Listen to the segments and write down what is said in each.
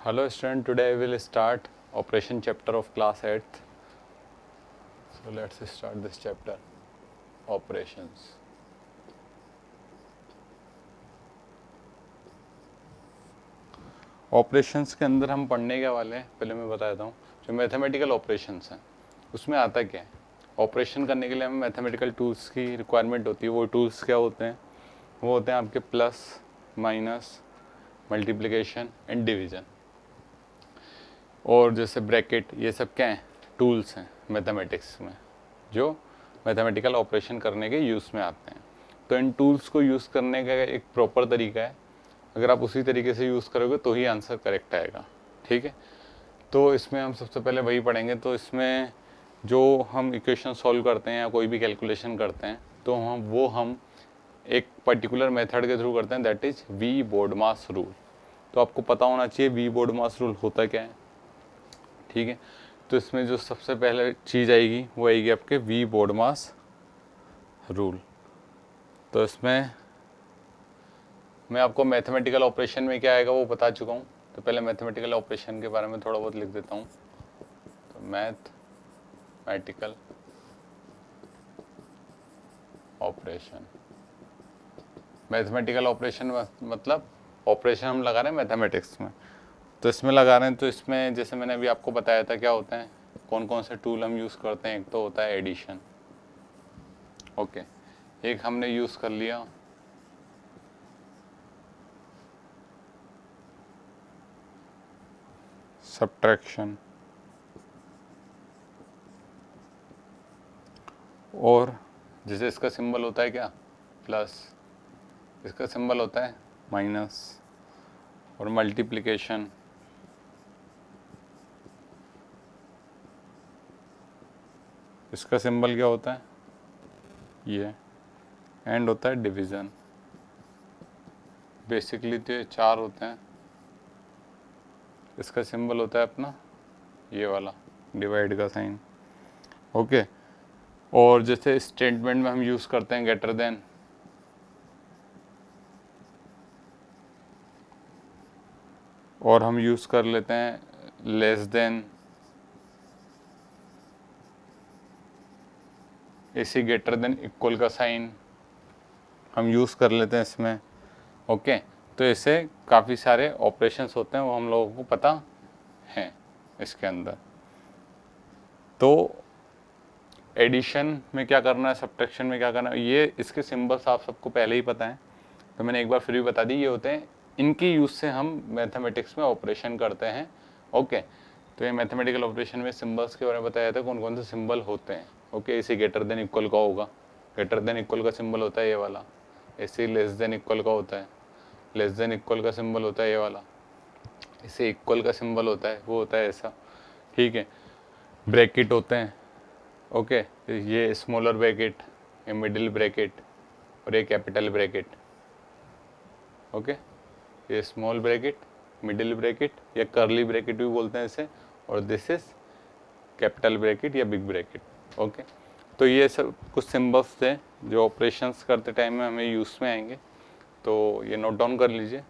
Hello student, today we will start operation chapter of class 8th. So let's start this chapter, operations. Operations के अंदर हम पढ़ने के वाले हैं, पहले मैं बता देता हूँ। जो मैथमेटिकल ऑपरेशंस हैं उसमें आता क्या है, ऑपरेशन करने के लिए हमें मैथमेटिकल टूल्स की रिक्वायरमेंट होती है। वो टूल्स क्या होते हैं? वो होते हैं आपके plus, minus, multiplication and division, और जैसे ब्रैकेट, ये सब क्या हैं? टूल्स हैं मैथमेटिक्स में जो मैथमेटिकल ऑपरेशन करने के यूज़ में आते हैं। तो इन टूल्स को यूज़ करने का एक प्रॉपर तरीका है, अगर आप उसी तरीके से यूज़ करोगे तो ही आंसर करेक्ट आएगा। ठीक है, तो इसमें हम सबसे पहले वही पढ़ेंगे। तो इसमें जो हम इक्वेशन सॉल्व करते हैं या कोई भी कैलकुलेशन करते हैं तो हम एक पर्टिकुलर मेथड के थ्रू करते हैं, दैट इज़ वी बोर्डमास रूल। तो आपको पता होना चाहिए वी बोर्डमास रूल होता क्या है। ठीक है, तो इसमें जो सबसे पहले चीज़ आएगी वो आएगी आपके वी बोर्डमास रूल। तो इसमें मैं आपको मैथमेटिकल ऑपरेशन में क्या आएगा वो बता चुका हूँ, तो पहले मैथमेटिकल ऑपरेशन के बारे में थोड़ा बहुत लिख देता हूँ। तो मैथमेटिकल ऑपरेशन, मैथमेटिकल ऑपरेशन मतलब ऑपरेशन हम लगा रहे हैं मैथमेटिक्स में, तो इसमें लगा रहे हैं। तो इसमें जैसे मैंने अभी आपको बताया था क्या होता है, कौन कौन से टूल हम यूज़ करते हैं। एक तो होता है एडिशन, ओके, एक हमने यूज़ कर लिया सब्ट्रैक्शन, और जैसे इसका सिंबल होता है क्या, प्लस, इसका सिंबल होता है माइनस, और मल्टीप्लिकेशन, इसका सिंबल क्या होता है, ये, एंड होता है डिवीज़न। बेसिकली तो ये चार होते हैं। इसका सिंबल होता है अपना ये वाला डिवाइड का साइन, ओके। और जैसे स्टेटमेंट में हम यूज़ करते हैं ग्रेटर देन, और हम यूज़ कर लेते हैं लेस देन, इसी ग्रेटर देन इक्वल का साइन हम यूज़ कर लेते हैं इसमें, ओके। तो ऐसे काफ़ी सारे ऑपरेशंस होते हैं, वो हम लोगों को पता है इसके अंदर। तो एडिशन में क्या करना है, सब्ट्रैक्शन में क्या करना है, ये इसके सिंबल्स आप सबको पहले ही पता है, तो मैंने एक बार फिर भी बता दी। ये होते हैं, इनकी यूज़ से हम मैथमेटिक्स में ऑपरेशन करते हैं, ओके। तो ये मैथमेटिकल ऑपरेशन में सिंबल्स के बारे में बताया था, कौन कौन से सिंबल होते हैं, ओके। इसी ग्रेटर देन इक्वल का होगा, ग्रेटर देन इक्वल का सिंबल होता है ये वाला। इसी लेस देन इक्वल का होता है, लेस देन इक्वल का सिंबल होता है ये वाला। इसे इक्वल का सिंबल होता है, वो होता है ऐसा, ठीक है। ब्रैकेट होते हैं, ओके, ये स्मॉलर ब्रैकेट, ये मिडिल ब्रैकेट, और ये कैपिटल ब्रैकेट, ओके। ये स्मॉल ब्रैकेट, मिडिल ब्रैकेट या कर्ली ब्रैकेट भी बोलते हैं इसे, और दिस इज कैपिटल ब्रैकेट या बिग ब्रैकेट, ओके। तो ये सब कुछ सिंबल्स थे जो ऑपरेशंस करते टाइम में हमें यूज़ में आएंगे, तो ये नोट डाउन कर लीजिए।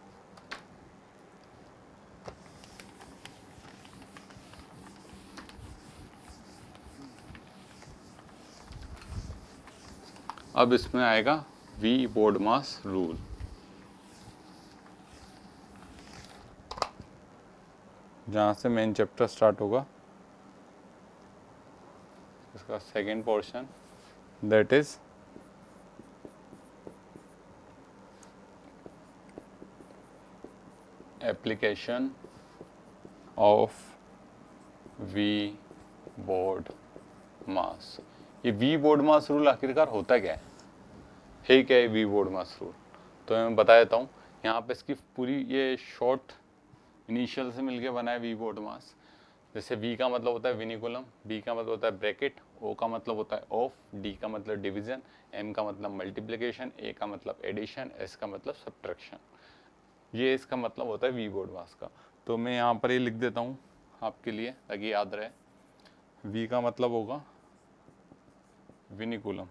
अब इसमें आएगा वी बोर्डमास रूल। जहाँ से मेन चैप्टर स्टार्ट होगा, इसका second portion, that is application of V board mass. ये वी बोर्ड मास रूल आखिरकार होता क्या है क्या है वी बोर्ड मास रूल? तो मैं बता देता हूँ। यहाँ पे इसकी पूरी ये शॉर्ट इनिशियल से मिलके बना है वी बोर्ड मास। जैसे वी का मतलब होता है विनिकुलम, बी का मतलब होता है ब्रैकेट, ओ का मतलब होता है ऑफ, डी का मतलब डिवीजन, एम का मतलब मल्टीप्लिकेशन, ए का मतलब एडिशन, एस का मतलब सब्ट्रैक्शन। ये इसका मतलब होता है वी बोर्ड मास का। तो मैं यहाँ पर ये लिख देता हूँ आपके लिए ताकि याद रहे। वी का मतलब होगा विनिकुलम।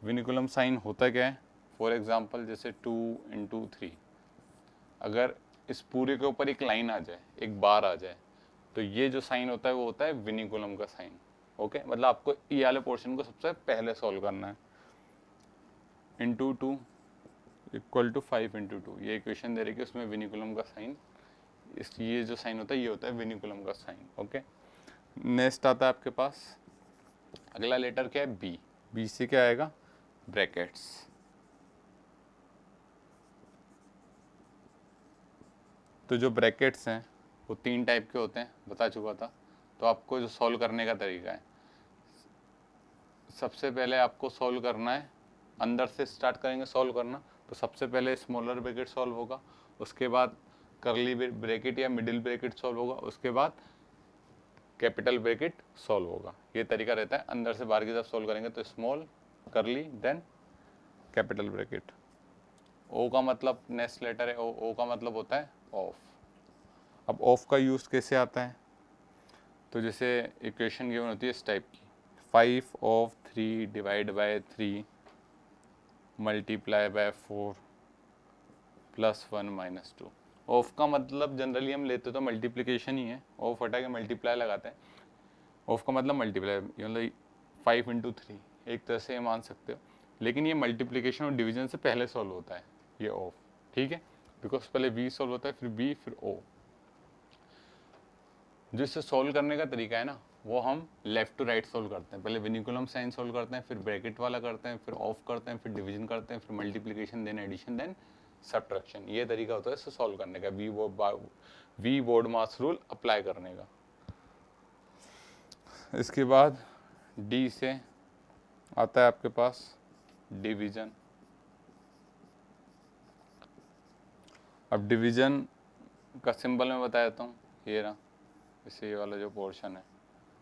विनिकुलम साइन होता क्या है, फॉर एग्जाम्पल जैसे 2 × 3, अगर इस पूरे के ऊपर एक लाइन आ जाए, एक बार आ जाए, तो ये जो साइन होता है वो होता है विनिकुलम का साइन। ओके, मतलब आपको ये वाले पोर्शन को सबसे पहले सॉल्व करना है। इंटू टू इक्वल टू 5 × 2, ये इक्वेशन दे रही है, उसमें विनिकुलम का साइन, इस ये जो साइन होता है ये होता है विनिकुलम का साइन। ओके, नेक्स्ट आता है आपके पास अगला लेटर क्या है, बी। बी से क्या आएगा, ब्रैकेट्स। तो जो ब्रैकेट्स हैं वो 3 टाइप के होते हैं, बता चुका था। तो आपको जो सॉल्व करने का तरीका है, सबसे पहले आपको सॉल्व करना है, अंदर से स्टार्ट करेंगे सॉल्व करना। तो सबसे पहले स्मॉलर ब्रैकेट सॉल्व होगा, उसके बाद करली ब्रैकेट या मिडिल ब्रैकेट सॉल्व होगा, उसके बाद कैपिटल ब्रैकेट सॉल्व होगा। ये तरीका रहता है, अंदर से बाहर की तरफ सॉल्व करेंगे तो स्मॉल, करली, देन कैपिटल ब्रैकेट। ओ का मतलब नेक्स्ट लेटर है, ओ का मतलब होता है ऑफ। अब ऑफ का यूज़ कैसे आता है, तो जैसे इक्वेशन गिवन होती है इस टाइप की, 5/3 divide by 3 multiply by 4 plus 1 - 2। Of का मतलब जनरली हम लेते तो मल्टीप्लिकेशन ही है, ऑफ हटा के मल्टीप्लाई लगाते हैं। ऑफ का मतलब मल्टीप्लाई, मतलब 5 × 3, एक तरह से ये मान सकते हो। लेकिन ये मल्टीप्लिकेशन और डिवीजन से पहले सॉल्व होता है ये ऑफ, ठीक है, बिकॉज पहले वी सॉल्व होता है, फिर बी, फिर ओ। जिससे सॉल्व करने का तरीका है ना, वो हम लेफ्ट टू राइट सॉल्व करते हैं। पहले विनिकुलम साइन सॉल्व करते हैं, फिर ब्रैकेट वाला करते हैं, फिर ऑफ करते हैं, फिर डिवीजन करते हैं, फिर multiplication, then addition, then subtraction. ये तरीका होता है इससे सॉल्व करने का, वी बोर्ड मास रूल अप्लाई करने का। इसके बाद डी से आता है आपके पास डिवीजन। अब डिवीजन का सिंबल मैं बता देता हूँ, ये रहा, इसे ये वाला जो पोर्शन है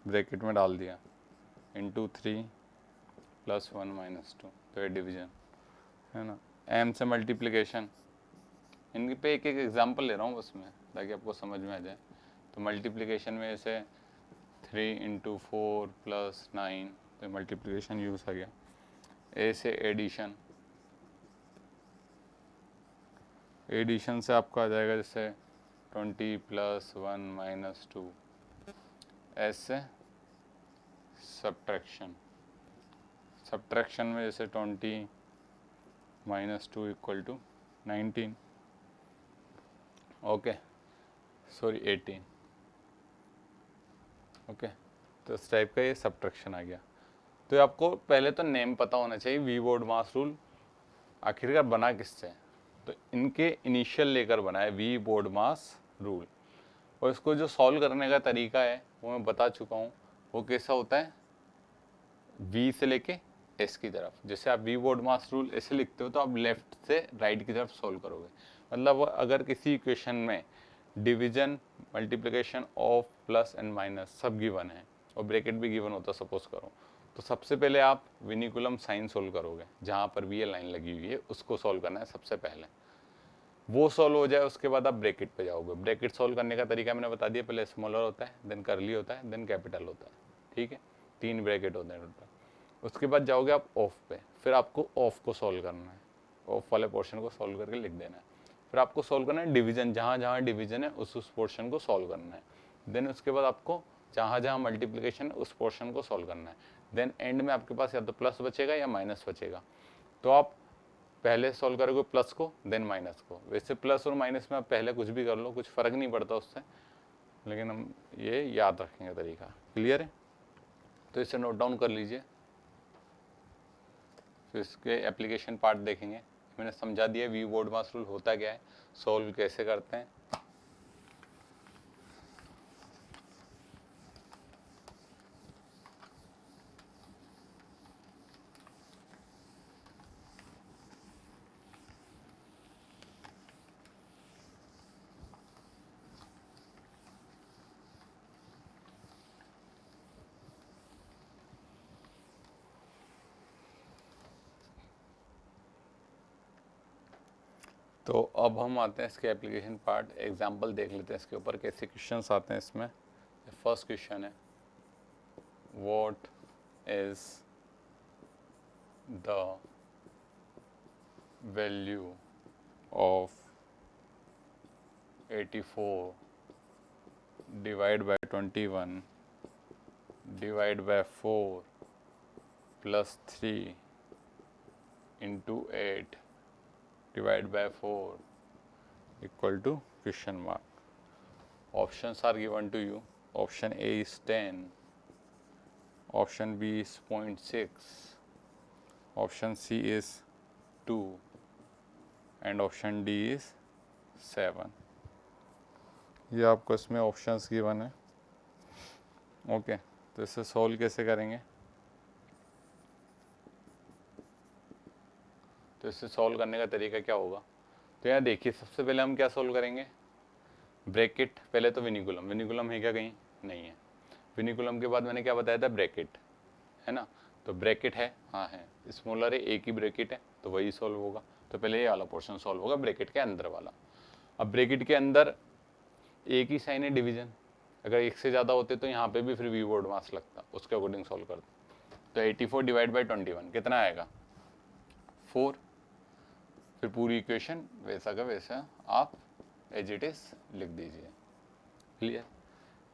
ब्रैकेट में डाल दिया, इंटू 3 + 1 - 2, तो ये डिवीजन है ना। एम से मल्टीप्लिकेशन, इनके पे एक एक एग्जांपल ले रहा हूँ बस मैं, ताकि आपको समझ में आ जाए। तो मल्टीप्लिकेशन में जैसे 3 × 4 + 9, तो मल्टीप्लिकेशन यूज़ आ गया। ए से एडिशन, एडिशन से आपका आ जाएगा जैसे 20 + 1 - 2। एस से सब्ट्रैक्शन, सब्ट्रैक्शन में जैसे 20 - 2 = 19, ओके, सॉरी 18, ओके। तो इस टाइप का ये सब्ट्रैक्शन आ गया। तो आपको पहले तो नेम पता होना चाहिए, वी बोर्ड मास रूल आखिरकार बना किससे, तो इनके इनिशियल लेकर बना है वी बोर्ड मास रूल। और इसको जो सॉल्व करने का तरीका है वो मैं बता चुका हूँ, वो कैसा होता है, वी से लेके एस की तरफ। जैसे आप वी बोर्ड मास रूल ऐसे लिखते हो तो आप लेफ्ट से राइट की तरफ सॉल्व करोगे। मतलब अगर किसी इक्वेशन में division, multiplication, of, plus and minus सब गिवन है और ब्रैकेट भी गिवन होता सपोज करो, तो सबसे पहले आप विनिकुलम साइन सोल्व करोगे, जहाँ पर भी ये लाइन लगी हुई है उसको सॉल्व करना है सबसे पहले। वो सॉल्व हो जाए उसके बाद आप ब्रैकेट पे जाओगे। ब्रैकेट सॉल्व करने का तरीका मैंने बता दिया, पहले स्मॉलर होता है, देन करली होता है, देन कैपिटल होता है, ठीक है, 3 ब्रैकेट होते हैं टोटल। उसके बाद जाओगे आप ऑफ पे, फिर आपको ऑफ को सॉल्व करना है, ऑफ वाले पोर्शन को सॉल्व करके लिख देना है। फिर आपको सॉल्व करना है डिवीजन, जहाँ जहाँ डिवीजन है उस पोर्शन को सॉल्व करना है। देन उसके बाद आपको जहाँ जहाँ मल्टीप्लिकेशन है उस पोर्शन को सॉल्व करना है। देन एंड में आपके पास या तो प्लस बचेगा या माइनस बचेगा, तो आप पहले सॉल्व करोगे प्लस को, देन माइनस को। वैसे प्लस और माइनस में आप पहले कुछ भी कर लो, कुछ फ़र्क नहीं पड़ता उससे, लेकिन हम ये याद रखेंगे तरीका। क्लियर है, तो इसे नोट डाउन कर लीजिए, फिर इसके एप्लीकेशन पार्ट देखेंगे। मैंने समझा दिया वी बोर्ड मास रूल होता क्या है, सॉल्व कैसे करते हैं। तो अब हम आते हैं इसके एप्लीकेशन पार्ट, एग्जाम्पल देख लेते हैं इसके ऊपर कैसे क्वेश्चंस आते हैं इसमें। फर्स्ट क्वेश्चन है, what is the value of 84 divide by 21 divide by 4 plus 3 into 8 divide by 4 equal to question mark. Options are given to you. Option A is 10, option B is 0.6, option C is 2 and option D is 7. ये आपको इसमें options given है. Okay, तो इसे solve कैसे करेंगे? तो इसे सॉल्व करने का तरीका क्या होगा? तो यहाँ देखिए, सबसे पहले हम क्या सॉल्व करेंगे? ब्रैकेट, पहले तो विनिकुलम. विनिकुलम है क्या कहीं? नहीं है. विनिकुलम के बाद मैंने क्या बताया था? ब्रैकेट, है ना. तो ब्रैकेट है, हाँ है. स्मॉलर है, एक ही ब्रैकेट है, तो वही सॉल्व होगा. तो पहले ये वाला पोर्शन सॉल्व होगा, ब्रैकेट के अंदर वाला. अब ब्रैकेट के अंदर एक ही साइन है, डिवीजन. अगर एक से ज़्यादा होते तो यहाँ पे भी फिर वी बोर्ड मास लगता, उसके अकॉर्डिंग सॉल्व करते. तो 84 डिवाइड बाई 21 कितना आएगा? 4. फिर पूरी इक्वेशन वैसा का वैसा आप एज इट इज लिख दीजिए. क्लियर?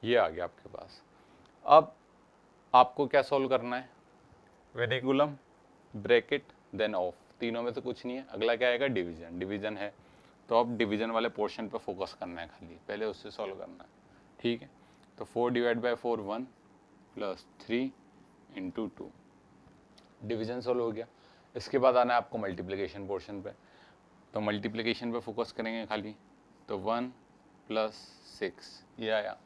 ये आ गया आपके पास. अब आपको क्या सॉल्व करना है? विनिकुलम, ब्रैकेट, देन ऑफ. तीनों में से कुछ नहीं है. अगला क्या आएगा? डिवीजन. डिवीजन है तो अब डिवीजन वाले पोर्शन पे फोकस करना है, खाली पहले उससे सॉल्व करना है. ठीक है. तो 4 divide by 4 1 plus 3 into 2. Division solve हो गया. इसके बाद आना है आपको मल्टीप्लिकेशन पोर्शन पे. तो मल्टीप्लिकेशन पे फोकस करेंगे खाली. तो 1 प्लस 6 ये आया.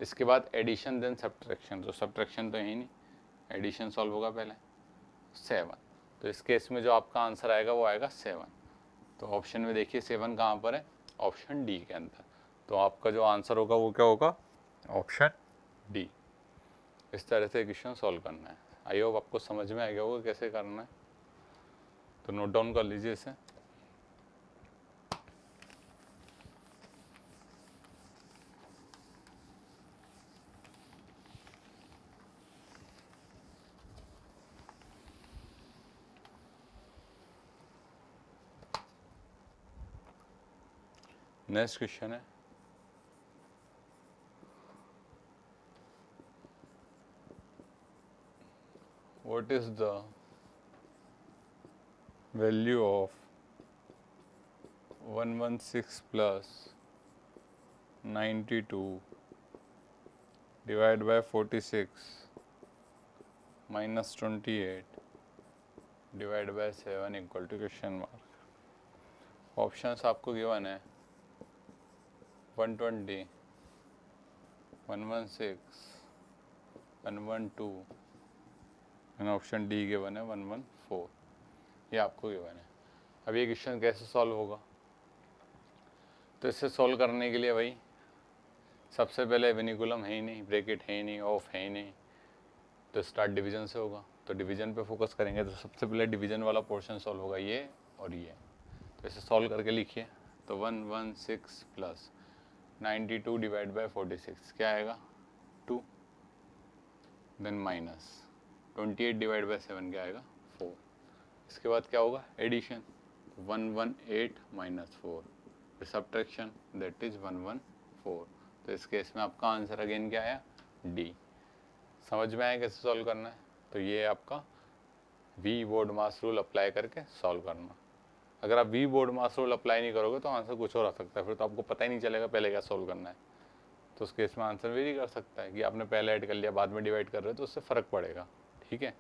इसके बाद एडिशन देन सब्ट्रैक्शन. तो सब्ट्रैक्शन तो है ही नहीं, एडिशन सॉल्व होगा पहले. 7. तो इस केस में जो आपका आंसर आएगा वो आएगा 7. तो ऑप्शन में देखिए 7 कहाँ पर है? ऑप्शन डी के अंदर. तो आपका जो आंसर होगा वो क्या होगा? Option D. इस तरह से क्वेश्चन सॉल्व करना है. आई होप आपको समझ में आ गया होगा कैसे करना है. तो नोट डाउन कर लीजिए इसे. नेक्स्ट क्वेश्चन है what is the value of 116 plus 92 divided by 46 minus 28 divided by 7 equal to question mark. Options आपको गिवन है 120, 116, 112 एंड ऑप्शन डी गिवन है 114. ये आपको गिवन है. अब ये क्वेश्चन कैसे सॉल्व होगा? तो इससे सॉल्व करने के लिए भाई सबसे पहले विनिकुलम है ही नहीं, ब्रैकेट है ही नहीं, ऑफ है ही नहीं, तो स्टार्ट डिवीजन से होगा. तो डिवीजन पे फोकस करेंगे. तो सबसे पहले डिवीजन वाला पोर्शन सॉल्व होगा, ये और ये. तो इसे सॉल्व करके लिखिए. तो 116 प्लस 92 डिवाइड बाई 46 क्या आएगा? 2. देन माइनस 28 डिवाइड बाई 7 क्या आएगा? 4. इसके बाद क्या होगा? एडिशन. 118 माइनस 4. फिर सब्ट्रैक्शन, दैट इज 114. तो इस केस में आपका आंसर अगेन क्या आया? डी. समझ में आया कैसे सॉल्व करना है? तो ये आपका वी बोर्ड मास रूल अप्लाई करके सॉल्व करना. अगर आप वी बोर्ड मास रूल अप्लाई नहीं करोगे तो आंसर कुछ और आ सकता है. फिर तो आपको पता ही नहीं चलेगा पहले क्या सॉल्व करना है. तो उस केस में आंसर वेरी कर सकता है कि आपने पहले ऐड कर लिया, बाद में डिवाइड कर रहे हो, तो उससे फ़र्क पड़ेगा. ठीक है.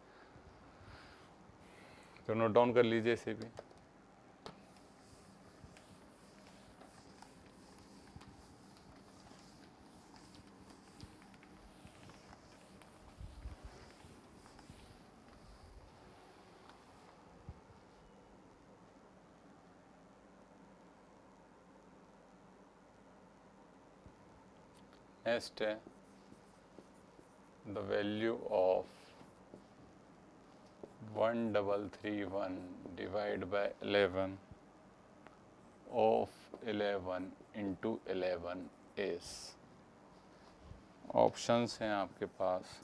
तो नोट डाउन कर लीजिए इसे भी. नेक्स्ट है the value of 1331 divide by 11 of 11 into 11 is. Options हैं आपके पास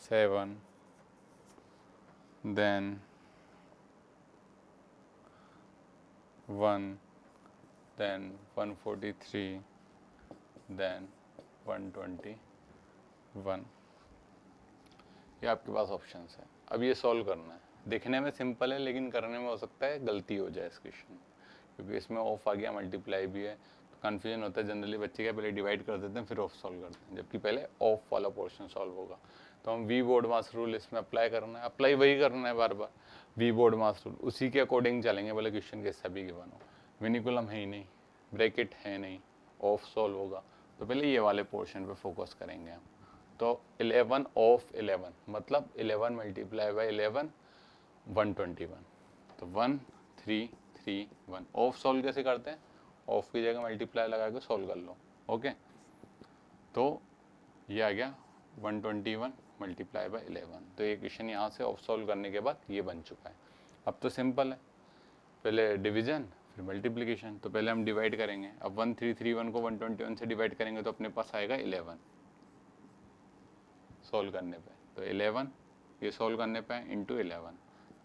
7, देन 1, then 143, then 121। ये आपके पास ऑप्शंस है। अब ये सॉल्व करना है। दिखने में सिंपल है लेकिन करने में हो सकता है गलती हो जाए इस क्वेश्चन, क्योंकि इसमें ऑफ आ गया, मल्टीप्लाई भी है, तो कन्फ्यूजन होता है। जनरली बच्चे क्या पहले डिवाइड कर देते हैं फिर ऑफ सॉल्व करते हैं, जबकि पहले ऑफ वाला पोर्शन सॉल्व होगा। तो हम वी बोर्ड मास रूल इसमें अप्लाई करना है, अप्लाई वही करना है बार बार, वी बोर्ड मास रूल उसी के अकॉर्डिंग चलेंगे, भले क्वेश्चन कैसा भी गिवन हो। विनिकुलम है ही नहीं, ब्रैकेट है नहीं, ऑफ सॉल्व होगा, तो पहले ये वाले पोर्शन पे फोकस करेंगे हम। तो 11 ऑफ 11 मतलब 11 मल्टीप्लाई बाई 11 121, तो 1331। ऑफ सॉल्व कैसे करते हैं, ऑफ की जगह मल्टीप्लाई लगा के सॉल्व कर लो। ओके, तो ये आ गया 121 मल्टीप्लाई बाई 11। तो ये क्वेश्चन यहाँ से ऑफ सॉल्व करने के बाद ये बन चुका है। अब तो सिंपल है, पहले डिवीजन फिर मल्टीप्लिकेशन। तो पहले हम डिवाइड करेंगे। अब 1331 को 121 से डिवाइड करेंगे तो अपने पास आएगा 11 सॉल्व करने पे। तो 11 ये सॉल्व करने पे इंटू 11,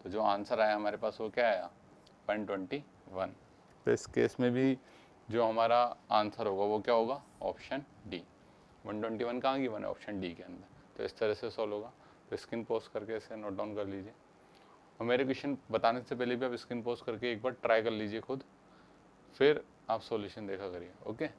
तो जो आंसर आया हमारे पास वो क्या आया 121। तो इस केस में भी जो हमारा आंसर होगा वो क्या होगा, ऑप्शन डी। 121 कहाँ गिवन है, ऑप्शन डी के अंदर। तो इस तरह से सॉल्व होगा। तो स्क्रीन पोस्ट करके इसे नोट डाउन कर लीजिए, और मेरे क्वेश्चन बताने से पहले भी आप स्क्रीन पोस्ट करके एक बार ट्राई कर लीजिए खुद, फिर आप सॉल्यूशन देखा करिए। ओके,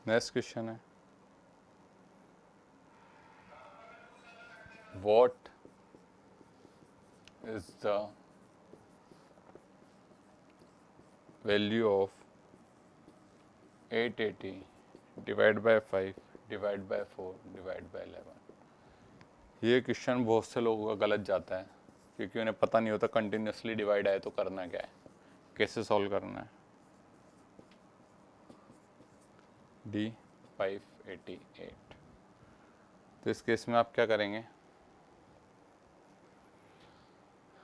नेक्स्ट क्वेश्चन है, what is the value of 880 divide by 5 divide by 4 divide by 11। ये क्वेश्चन बहुत से लोगों का गलत जाता है, क्योंकि उन्हें पता नहीं होता कंटिन्यूसली डिवाइड आए तो करना क्या है, कैसे सॉल्व करना है। डी 588। तो इस केस में आप क्या करेंगे,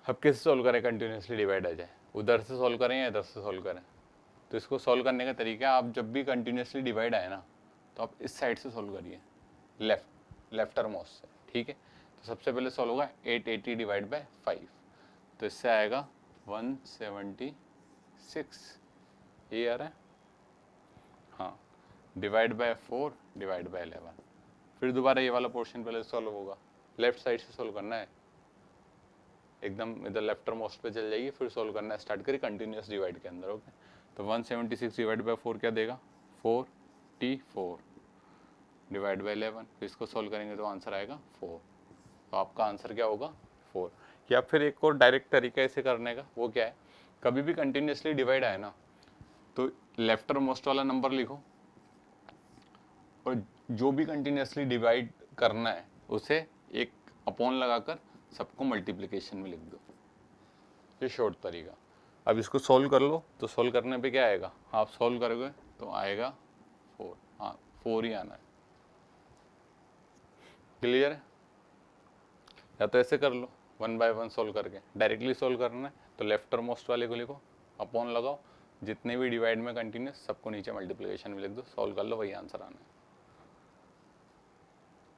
अब कैसे सॉल्व करें कंटिन्यूसली डिवाइड आ जाए, उधर से सॉल्व करें या इधर से सॉल्व करें। तो इसको सॉल्व करने का तरीका, आप जब भी कंटिन्यूसली डिवाइड आए ना तो आप इस साइड से सॉल्व करिए, लेफ्टर मोस्ट से। ठीक है, तो सबसे पहले सॉल्व होगा 880 डिवाइड बाय 5, तो इससे आएगा 176, ये आ रहा है हाँ, डिवाइड बाय 4 डिवाइड बाय 11। फिर दोबारा ये वाला पोर्शन पहले सॉल्व होगा, लेफ्ट साइड से सॉल्व करना है, एकदम इधर लेफ्टर मोस्ट पे चल जाइए, फिर सॉल्व करना स्टार्ट करिए कंटिन्यूस डिवाइड के अंदर। ओके, तो 176 डिवाइड बाय 4 क्या देगा, 44 डिवाइड बाय 11। फिर इसको सॉल्व करेंगे तो आंसर आएगा 4। तो आपका आंसर क्या होगा 4। या फिर एक और डायरेक्ट तरीका इसे करने का, वो क्या है, कभी भी कंटिन्यूसली डिवाइड आए ना तो लेफ्टर मोस्ट वाला नंबर लिखो, और जो भी कंटिन्यूसली डिवाइड करना है उसे एक अपॉन लगाकर सबको मल्टीप्लिकेशन में लिख दो। ये शॉर्ट तरीका। अब इसको सॉल्व कर लो, तो सॉल्व करने पे क्या आएगा, आप सॉल्व करोगे तो आएगा 4। हाँ, 4 ही आना है। क्लियर है, या तो ऐसे कर लो 1 बाय 1 सॉल्व करके, डायरेक्टली सॉल्व करना है तो लेफ्टर मोस्ट वाले को लिखो, अपॉन लगाओ, जितने भी डिवाइड में कंटिन्यूस सबको नीचे मल्टीप्लिकेशन में लिख दो, सॉल्व कर लो, वही आंसर आना है।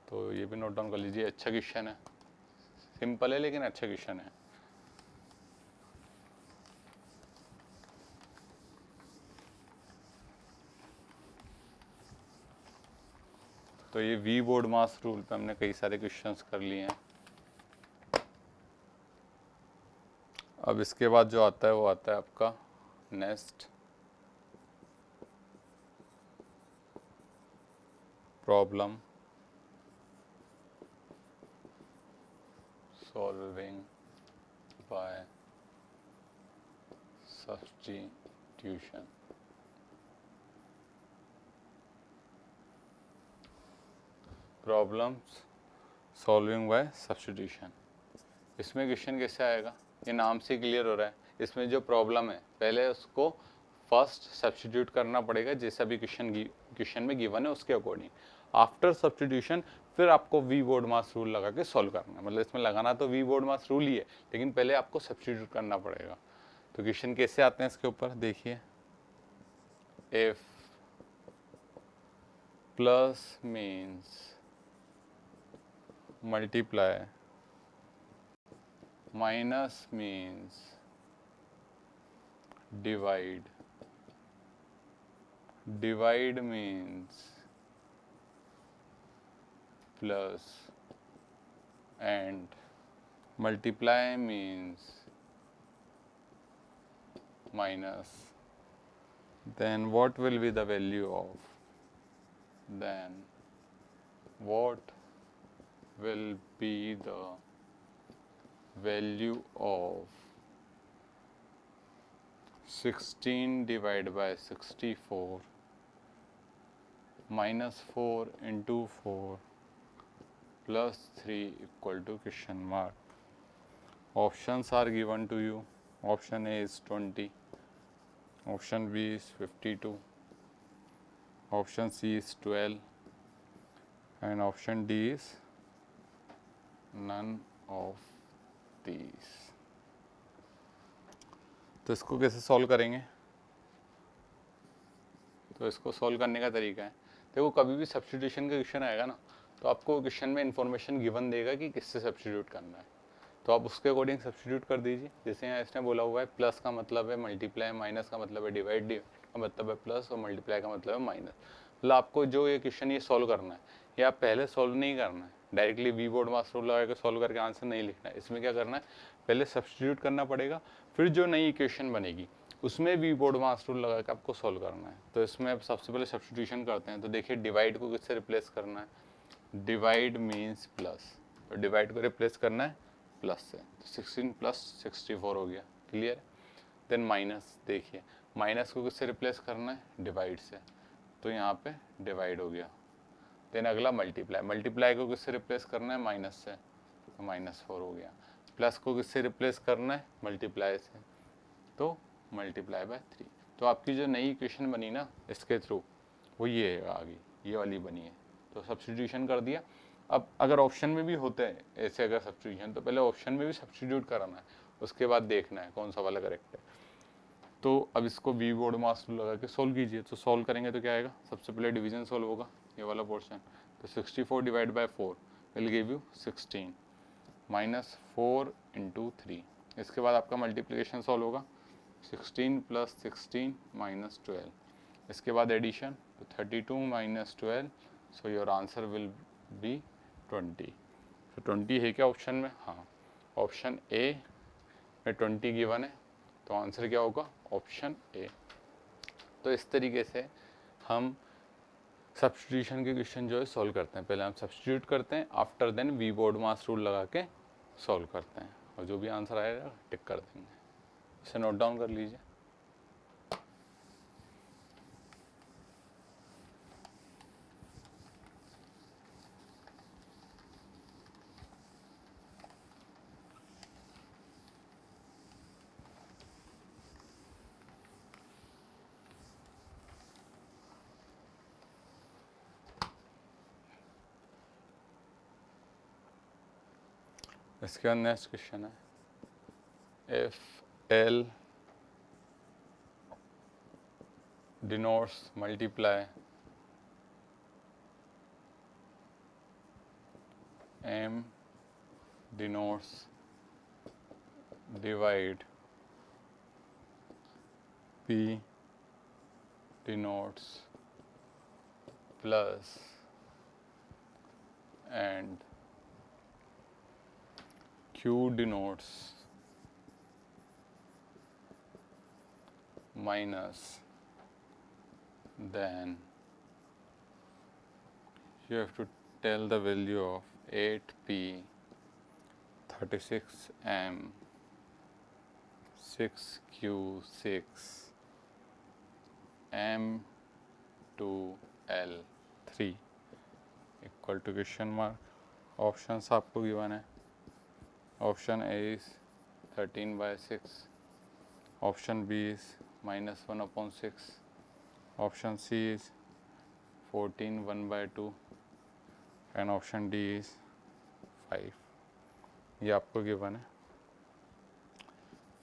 तो ये भी नोट डाउन कर लीजिए, अच्छा क्वेश्चन है, सिंपल है लेकिन अच्छा क्वेश्चन है। तो ये वी बोर्ड मास रूल पे हमने कई सारे क्वेश्चंस कर लिए हैं। अब इसके बाद जो आता है वो आता है आपका next problem solving by substitution. Problems solving by substitution. इसमें क्वेश्चन कैसे आएगा, ये नाम से क्लियर हो रहा है। इसमें जो प्रॉब्लम है पहले उसको फर्स्ट सब्स्टिट्यूट करना पड़ेगा, जैसा भी क्वेश्चन में गिवन है उसके अकॉर्डिंग। आफ्टर सब्स्टिट्यूशन फिर आपको वी बोर्ड मास रूल लगा के सॉल्व करना है। मतलब इसमें लगाना तो वी बोर्ड मास रूल ही है, लेकिन पहले आपको सब्स्टिट्यूट करना पड़ेगा। तो क्वेश्चन कैसे आते हैं इसके ऊपर देखिए, if plus means multiply, minus means divide, divide means plus, and multiply means minus, then what will be the value of, then what will be the value of 16 divided by 64 minus 4 into 4 plus 3 equal to question mark. Options are given to you. Option A is 20, option B is 52, option C is 12, and option D is none of these. तो इसको कैसे solve करेंगे? तो इसको solve करने का तरीका है, देखो कभी भी सब्स्टिट्यूशन का क्वेश्चन आएगा ना, तो आपको क्वेश्चन में इन्फॉर्मेशन गिवन देगा कि किससे सब्स्टिट्यूट करना है, तो आप उसके अकॉर्डिंग सब्स्टिट्यूट कर दीजिए। जैसे यहाँ इसने बोला हुआ है प्लस का मतलब है मल्टीप्लाई, माइनस का मतलब है डिवाइड, डिवाइड का मतलब है प्लस, और मल्टीप्लाई का मतलब है माइनस। मतलब आपको जो ये क्वेश्चन ये सॉल्व करना है, ये आप पहले सॉल्व नहीं करना है, directly V BODMAS rule लगा के सॉल्व करके आंसर नहीं लिखना है। इसमें क्या करना है, पहले सब्स्टिट्यूट करना पड़ेगा, फिर जो नई इक्वेशन बनेगी उसमें वी बोर्ड मास्टर रूल लगा के आपको सॉल्व करना है। तो इसमें अब सबसे पहले सब्स्टिट्यूशन करते हैं। तो देखिए डिवाइड को किससे रिप्लेस करना है, डिवाइड मीन्स प्लस, तो डिवाइड को रिप्लेस करना है प्लस से, तो 16 प्लस 64 हो गया, क्लियर। देन माइनस, देखिए माइनस को किससे रिप्लेस करना है, डिवाइड से, तो यहाँ पे डिवाइड हो गया। देन अगला मल्टीप्लाई, मल्टीप्लाई को किससे रिप्लेस करना है, माइनस से, तो -4 हो गया। प्लस को किससे रिप्लेस करना है, मल्टीप्लाई से, तो मल्टीप्लाई बाय 3। तो आपकी जो नई इक्वेशन बनी ना इसके थ्रू, वो ये है आगे, ये वाली बनी है। तो सब्स्टिट्यूशन कर दिया। अब अगर ऑप्शन में भी होते हैं ऐसे अगर सब्स्टिट्यूशन, तो पहले ऑप्शन में भी सब्स्टिट्यूट कराना है, उसके बाद देखना है कौन सा वाला करेक्ट है। तो अब इसको वी बोर्ड मास रूल लगा के सोल्व कीजिए। तो सोल्व करेंगे तो क्या आएगा, सबसे पहले डिवीजन सोल्व होगा, ये वाला पोर्शन। तो 64 divide by 4 will give you 16 minus 4 into 3। इसके बाद आपका मल्टीप्लिकेशन सॉल्व होगा, 16 प्लस 16 माइनस 12। इसके बाद एडिशन, तो 32 minus 12, so your answer will be 20। तो 20 है क्या ऑप्शन में, हाँ ऑप्शन ए में 20 गिवन है, तो आंसर क्या होगा, ऑप्शन ए। तो इस तरीके से हम सब्स्टिट्यूशन के क्वेश्चन जो है सॉल्व करते हैं। पहले हम सब्स्टिट्यूट करते हैं, आफ्टर देन वी बोर्ड मास रूल लगा के सॉल्व करते हैं, और जो भी आंसर आएगा टिक कर देंगे। इसे नोट डाउन कर लीजिए। इसके बाद नेक्स्ट क्वेश्चन है, if L denotes multiply, M denotes divide, P denotes plus, and Q denotes minus, then you have to tell the value of 8p 36m 6q6 m2l3 equal to question mark. Options आपको given है, option A is 13/6, option B is -1/6, option C is 14 1/2, and option D is 5। ये आपको given है।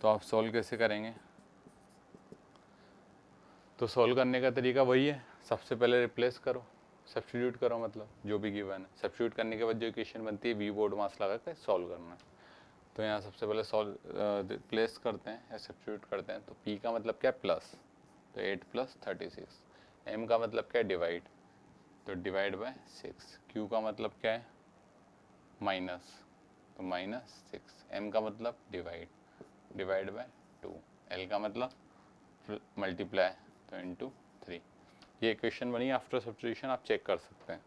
तो आप solve कैसे करेंगे, तो सॉल्व करने का तरीका वही है, सबसे पहले रिप्लेस करो, सब्स्टिट्यूट करो, मतलब जो भी गिवन है सब्स्टिट्यूट करने के बाद जो इक्वेशन बनती है वी बोर्ड मास लगा के सॉल्व करना है। तो यहाँ सबसे पहले रिप्लेस करते हैं या सब्स्टिट्यूट करते हैं। तो P का मतलब क्या है प्लस, तो 8 + 36। M का मतलब क्या है डिवाइड, तो डिवाइड बाय 6। Q का मतलब क्या है माइनस, तो -6। M का मतलब डिवाइड बाय 2। L का मतलब मल्टीप्लाई, तो इंटू 3। ये इक्वेशन बनी आफ्टर सब्स्टिट्यूशन, आप चेक कर सकते हैं।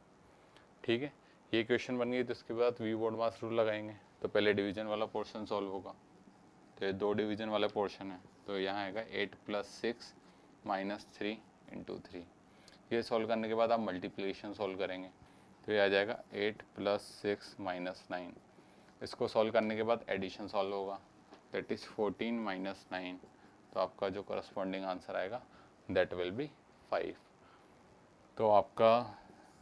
ठीक है, ये इक्वेशन बन गई तो इसके बाद वी बोर्ड मास रूल लगाएंगे। तो पहले डिवीजन वाला पोर्शन सॉल्व होगा, तो ये 2 डिवीजन वाला पोर्शन है, तो यहाँ आएगा 8 + 6 - 3 × 3। ये सॉल्व करने के बाद आप मल्टीप्लिकेशन सॉल्व करेंगे, तो ये आ जाएगा 8 + 6 - 9। इसको सॉल्व करने के बाद एडिशन सॉल्व होगा, दैट इज़ 14 - 9। तो आपका जो करस्पॉन्डिंग आंसर आएगा दैट विल बी 5। तो आपका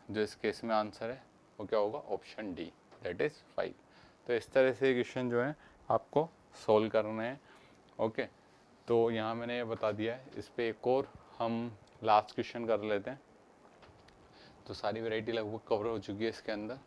जो इस केस में आंसर है वो क्या होगा, ऑप्शन डी, दैट इज़ 5। तो इस तरह से क्वेश्चन जो है आपको सॉल्व करने हैं। ओके, तो यहाँ मैंने ये बता दिया है। इस पर एक और हम लास्ट क्वेश्चन कर लेते हैं। तो सारी वैरायटी लगभग कवर हो चुकी है इसके अंदर।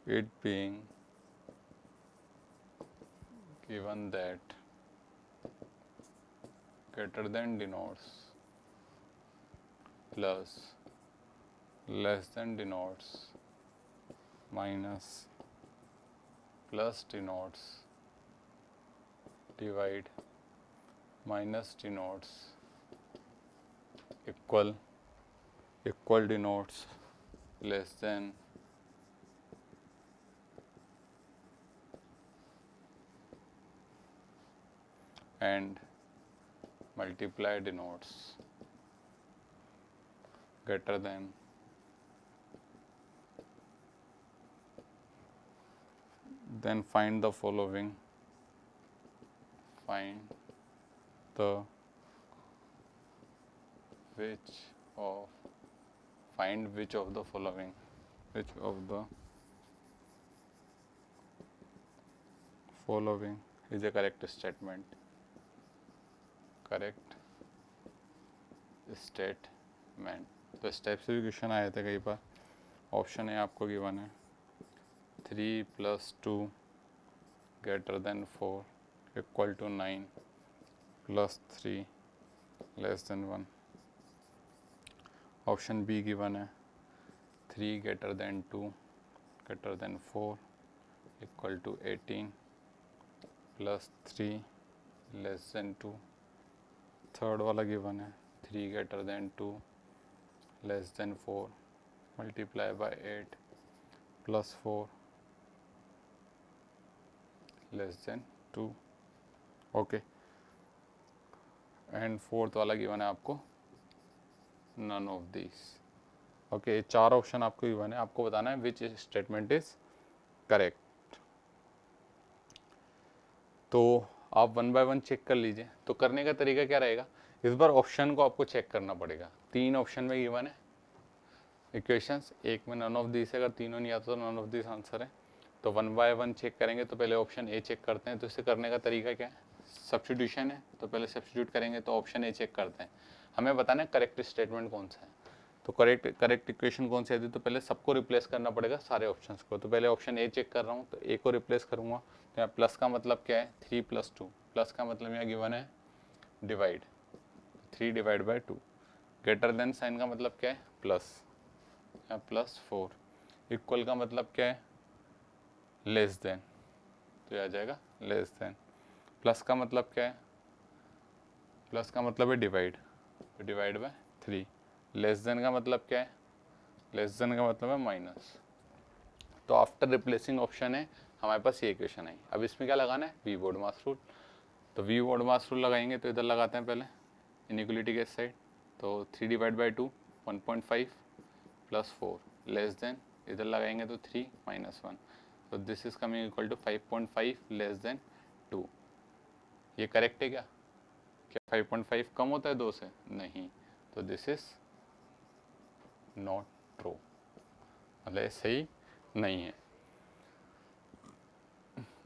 It being given that greater than denotes plus less than denotes minus plus denotes divide minus denotes equal denotes less than and multiply denotes greater than, then find the following. Find the which of the following, which of the following is a correct statement. Correct statement. तो इस type से भी question आए थे कई बार। Option है आपको given है 3 + 2 greater than 4 equal to 9 + 3 less than 1। Option be given है 3 greater than 2 greater than 4 equal to 18 + 3 less than 2। Third वाला गिवन है 3 greater than 2 less than 4 multiply by 8 + 4 less than 2। Okay, and fourth वाला given है आपको none of this. Okay, ये 4 option आपको given है, आपको बताना है विच स्टेटमेंट इज करेक्ट। तो आप 1 बाय 1 चेक कर लीजिए। तो करने का तरीका क्या रहेगा, इस बार ऑप्शन को आपको चेक करना पड़ेगा। 3 ऑप्शन में गिवन है इक्वेशंस, एक में नन ऑफ दिस है, अगर तीनों नहीं आता तो नन ऑफ दिस आंसर है। तो 1 बाय 1 चेक करेंगे, तो पहले ऑप्शन ए चेक करते हैं। तो इसे करने का तरीका क्या है, सब्स्टिट्यूशन है, तो पहले सब्स्टिट्यूट करेंगे, तो ऑप्शन ए चेक करते हैं। हमें बताना है करेक्ट स्टेटमेंट कौन सा है। तो करेक्ट इक्वेशन कौन सी आती है, तो पहले सबको रिप्लेस करना पड़ेगा सारे ऑप्शंस को। तो पहले ऑप्शन ए चेक कर रहा हूँ, तो ए को रिप्लेस करूँगा। तो यहाँ प्लस का मतलब क्या है 3 + 2, प्लस का मतलब यहाँ गिवन है divide, 3 divide by 2। Greater than sign का मतलब क्या है प्लस, यहाँ +4। इक्वल का मतलब क्या है लेस देन, तो यह आ जाएगा लेस देन। प्लस का मतलब क्या है, प्लस का मतलब है डिवाइड, तो डिवाइड बाय 3। लेस देन का मतलब क्या है, लेस देन का मतलब है माइनस। तो आफ्टर रिप्लेसिंग ऑप्शन है हमारे पास ये इक्वेशन है। अब इसमें क्या लगाना है, वी बोर्ड मास रूल। तो वी बोर्ड मास रूल लगाएंगे, तो इधर लगाते हैं पहले इनइक्वलिटी के साइड, तो 3 divide by 2 1.5 plus 4 less than, इधर लगाएंगे तो 3 माइनस 1, तो this is coming equal to 5.5 less than 2। ये करेक्ट है क्या? क्या 5.5 कम होता है 2 से? नहीं, तो दिस इज नॉट ट्रू, मतलब ये सही नहीं है।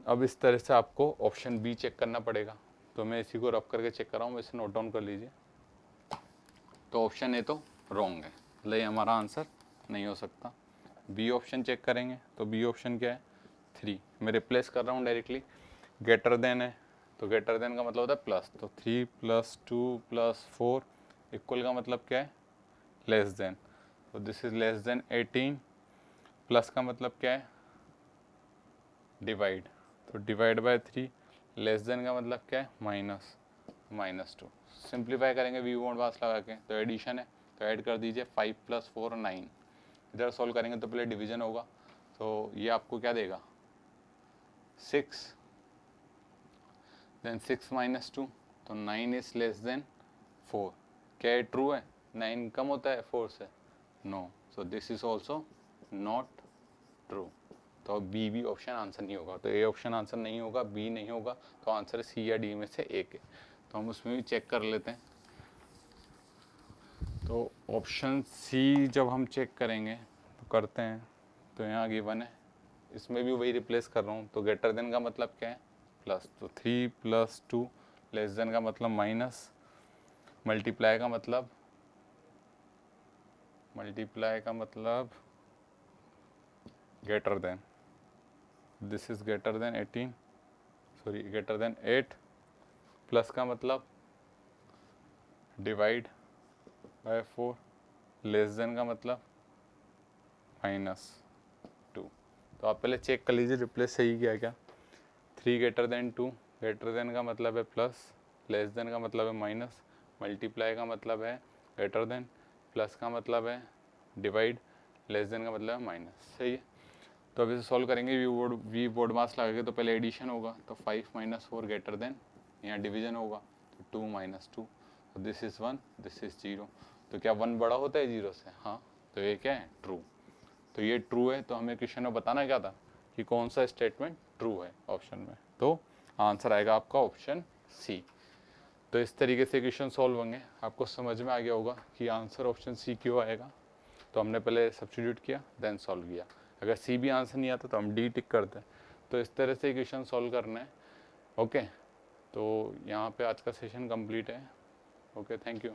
अब इस तरह से आपको ऑप्शन बी चेक करना पड़ेगा, तो मैं इसी को रब करके चेक कर रहा हूँ, इसे नोट डाउन कर लीजिए। तो ऑप्शन ए तो रॉन्ग है, मतलब ये हमारा आंसर नहीं हो सकता। बी ऑप्शन चेक करेंगे, तो बी ऑप्शन क्या है? 3। मैं रिप्लेस कर रहा हूँ डायरेक्टली, ग्रेटर देन है, तो ग्रेटर देन का मतलब होता है प्लस, तो 3 + 2 + 4 इक्वल का मतलब क्या है? लेस देन, तो this is less than 18। Plus का मतलब क्या है? डिवाइड, तो डिवाइड बाय 3। लेस देन का मतलब क्या है? माइनस, -2। सिंप्लीफाई करेंगे वी मोड पास लगा के, तो एडिशन है, तो ऐड कर दीजिए 5 + 4 9। इधर सॉल्व करेंगे तो पहले डिवीजन होगा, तो ये आपको क्या देगा? 6, देन 6 - 2, तो 9 इज लेस देन 4। क्या ये ट्रू है? 9 कम होता है 4 से? No, so this is also not true. तो बी भी ऑप्शन आंसर नहीं होगा, तो ए ऑप्शन आंसर नहीं होगा, बी नहीं होगा, तो आंसर सी या डी में से एक है। तो हम उसमें भी चेक कर लेते हैं। तो ऑप्शन सी जब हम चेक करेंगे तो करते हैं, तो यहाँ गिवन है, इसमें भी वही रिप्लेस कर रहा हूँ, तो ग्रेटर देन का मतलब क्या है? प्लस, तो 3 + 2 लेस देन का मतलब माइनस, मल्टीप्लाई का मतलब greater than, this is greater than 18, sorry greater than 8। Plus का मतलब डिवाइड बाय 4, लेस देन का मतलब -2। तो आप पहले चेक कर लीजिए रिप्लेस सही किया क्या। 3 ग्रेटर देन 2, ग्रेटर देन का मतलब है प्लस, लेस देन का मतलब है माइनस, मल्टीप्लाई का मतलब है ग्रेटर देन, प्लस का मतलब है डिवाइड, लेस देन का मतलब है माइनस। सही है, तो अब इसे सॉल्व करेंगे वी बोर्ड मास लगाएंगे, तो पहले एडिशन होगा, तो 5 - 4 ग्रेटर देन, यहाँ डिवीजन होगा, तो 2 - 2, तो दिस इज़ 1, दिस इज़ 0। तो क्या 1 बड़ा होता है 0 से? हाँ, तो ये क्या है? ट्रू। तो ये ट्रू है, तो हमें क्वेश्चन में बताना क्या था कि कौन सा स्टेटमेंट ट्रू है ऑप्शन में, तो आंसर आएगा आपका ऑप्शन सी। तो इस तरीके से क्वेश्चन सॉल्व होंगे, आपको समझ में आ गया होगा कि आंसर ऑप्शन सी क्यों आएगा। तो हमने पहले सब्स्टिट्यूट किया, देन सॉल्व किया। अगर सी भी आंसर नहीं आता तो हम डी टिक करते हैं। तो इस तरह से क्वेश्चन सॉल्व करना है। ओके, तो यहाँ पे आज का सेशन कंप्लीट है। Okay, thank you.